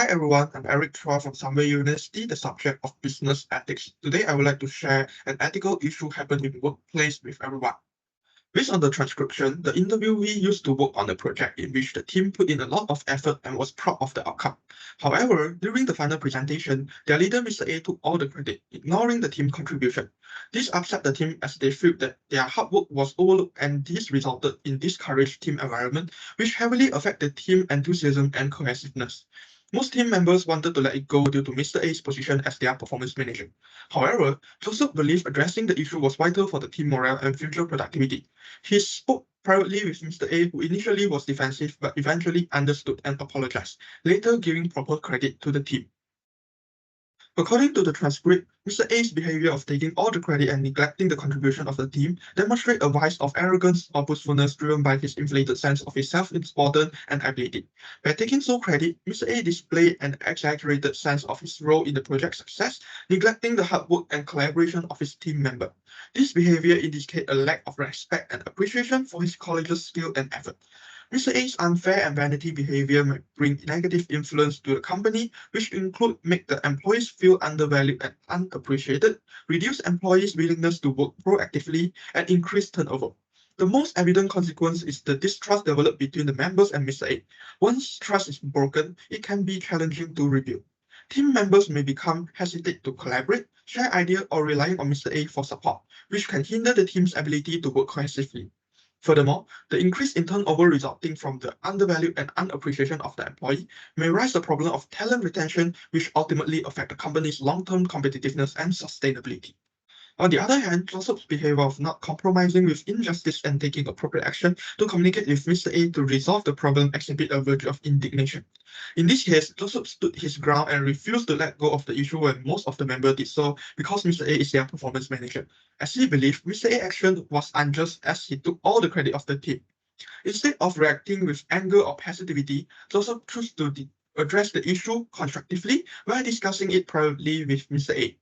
Hi everyone, I'm Eric Chua from Sunway University, the subject of business ethics. Today I would like to share an ethical issue happened in the workplace with everyone. Based on the transcription, the interviewee used to work on a project in which the team put in a lot of effort and was proud of the outcome. However, during the final presentation, their leader Mr. A took all the credit, ignoring the team contribution. This upset the team as they felt that their hard work was overlooked and this resulted in discouraged team environment, which heavily affected team enthusiasm and cohesiveness. Most team members wanted to let it go due to Mr. A's position as their performance manager. However, Joseph believed addressing the issue was vital for the team morale and future productivity. He spoke privately with Mr. A, who initially was defensive but eventually understood and apologized, later giving proper credit to the team. According to the transcript, Mr. A's behavior of taking all the credit and neglecting the contribution of the team demonstrate a vice of arrogance or boastfulness driven by his inflated sense of his self-importance and ability. By taking sole credit, Mr. A displayed an exaggerated sense of his role in the project's success, neglecting the hard work and collaboration of his team member. This behavior indicates a lack of respect and appreciation for his colleague's skill and effort. Mr. A's unfair and vanity behavior might bring negative influence to the company, which include make the employees feel undervalued and unappreciated, reduce employees' willingness to work proactively, and increase turnover. The most evident consequence is the distrust developed between the members and Mr. A. Once trust is broken, it can be challenging to rebuild. Team members may become hesitant to collaborate, share ideas, or relying on Mr. A for support, which can hinder the team's ability to work cohesively. Furthermore, the increase in turnover resulting from the undervalue and unappreciation of the employee may raise the problem of talent retention, which ultimately affect the company's long-term competitiveness and sustainability. On the other hand, Joseph's behavior of not compromising with injustice and taking appropriate action to communicate with Mr. A to resolve the problem exhibit a virtue of indignation. In this case, Joseph stood his ground and refused to let go of the issue when most of the members did so because Mr. A is their performance manager, as he believed Mr. A's action was unjust as he took all the credit of the team. Instead of reacting with anger or passivity, Joseph chose to address the issue constructively by discussing it privately with Mr. A.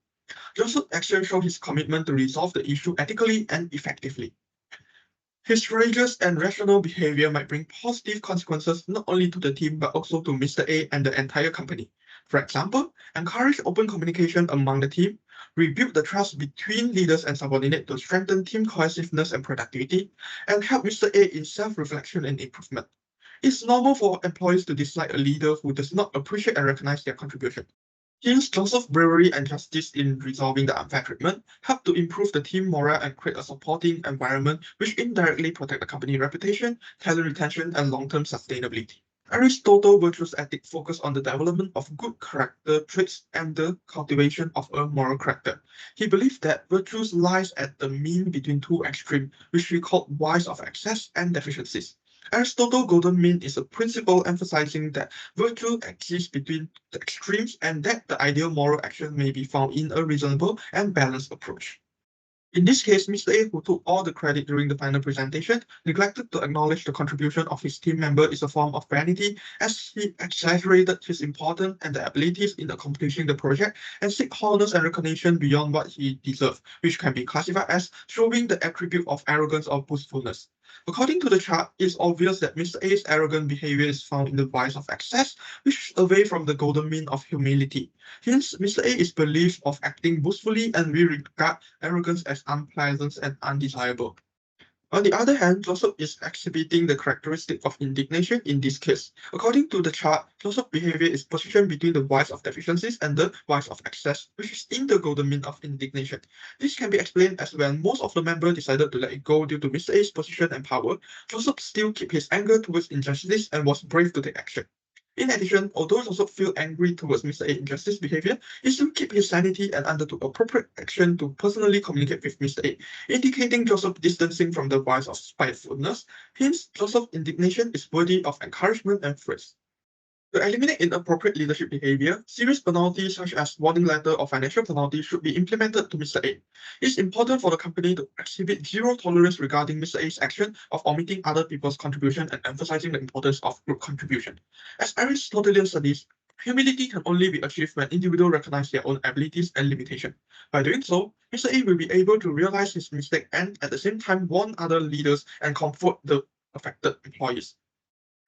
Joseph's actions show his commitment to resolve the issue ethically and effectively. His courageous and rational behavior might bring positive consequences not only to the team but also to Mr. A and the entire company. For example, encourage open communication among the team, rebuild the trust between leaders and subordinates to strengthen team cohesiveness and productivity, and help Mr. A in self-reflection and improvement. It's normal for employees to dislike a leader who does not appreciate and recognize their contribution. Hence, Joseph's bravery and justice in resolving the unfair treatment helped to improve the team morale and create a supporting environment which indirectly protect the company reputation, talent retention, and long-term sustainability. Aristotle's virtuous ethic focused on the development of good character traits and the cultivation of a moral character. He believed that virtues lies at the mean between two extremes, which we call vice of excess and deficiencies. Aristotle's golden mean is a principle emphasizing that virtue exists between the extremes and that the ideal moral action may be found in a reasonable and balanced approach. In this case, Mr. A, who took all the credit during the final presentation, neglected to acknowledge the contribution of his team member is a form of vanity as he exaggerated his importance and the abilities in accomplishing the project and seek honors and recognition beyond what he deserved, which can be classified as showing the attribute of arrogance or boastfulness. According to the chart, it's obvious that Mr. A's arrogant behavior is found in the vice of excess, which is away from the golden mean of humility. Hence, Mr. A is believed of acting boastfully and we regard arrogance as unpleasant and undesirable. On the other hand, Joseph is exhibiting the characteristic of indignation in this case. According to the chart, Joseph's behavior is positioned between the vice of deficiencies and the vice of excess, which is in the golden mean of indignation. This can be explained as when most of the members decided to let it go due to Mr. A's position and power, Joseph still kept his anger towards injustice and was brave to take action. In addition, although Joseph felt angry towards Mr. A's injustice behavior, he still kept his sanity and undertook appropriate action to personally communicate with Mr. A, indicating Joseph's distancing from the vice of spitefulness. Hence, Joseph's indignation is worthy of encouragement and praise. To eliminate inappropriate leadership behavior, serious penalties such as warning letter or financial penalties should be implemented to Mr. A. It's important for the company to exhibit zero tolerance regarding Mr. A's action of omitting other people's contribution and emphasizing the importance of group contribution. As Aristotelian studies, humility can only be achieved when individuals recognize their own abilities and limitations. By doing so, Mr. A will be able to realize his mistake and at the same time warn other leaders and comfort the affected employees.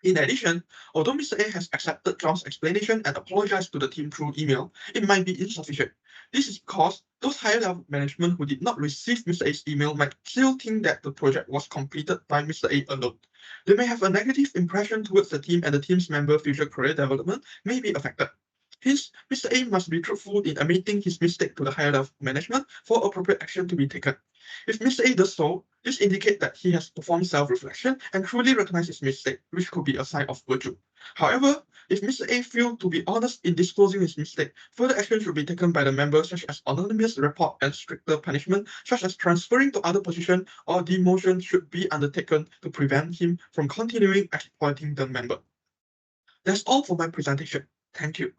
In addition, although Mr. A has accepted John's explanation and apologized to the team through email, it might be insufficient. This is because those higher level management who did not receive Mr. A's email might still think that the project was completed by Mr. A alone. They may have a negative impression towards the team, and the team's member future career development may be affected. Hence, Mr. A must be truthful in admitting his mistake to the higher level management for appropriate action to be taken. If Mr. A does so, this indicates that he has performed self-reflection and truly recognized his mistake, which could be a sign of virtue. However, if Mr. A failed to be honest in disclosing his mistake, further action should be taken by the member, such as anonymous report and stricter punishment, such as transferring to other position or demotion should be undertaken to prevent him from continuing exploiting the member. That's all for my presentation. Thank you.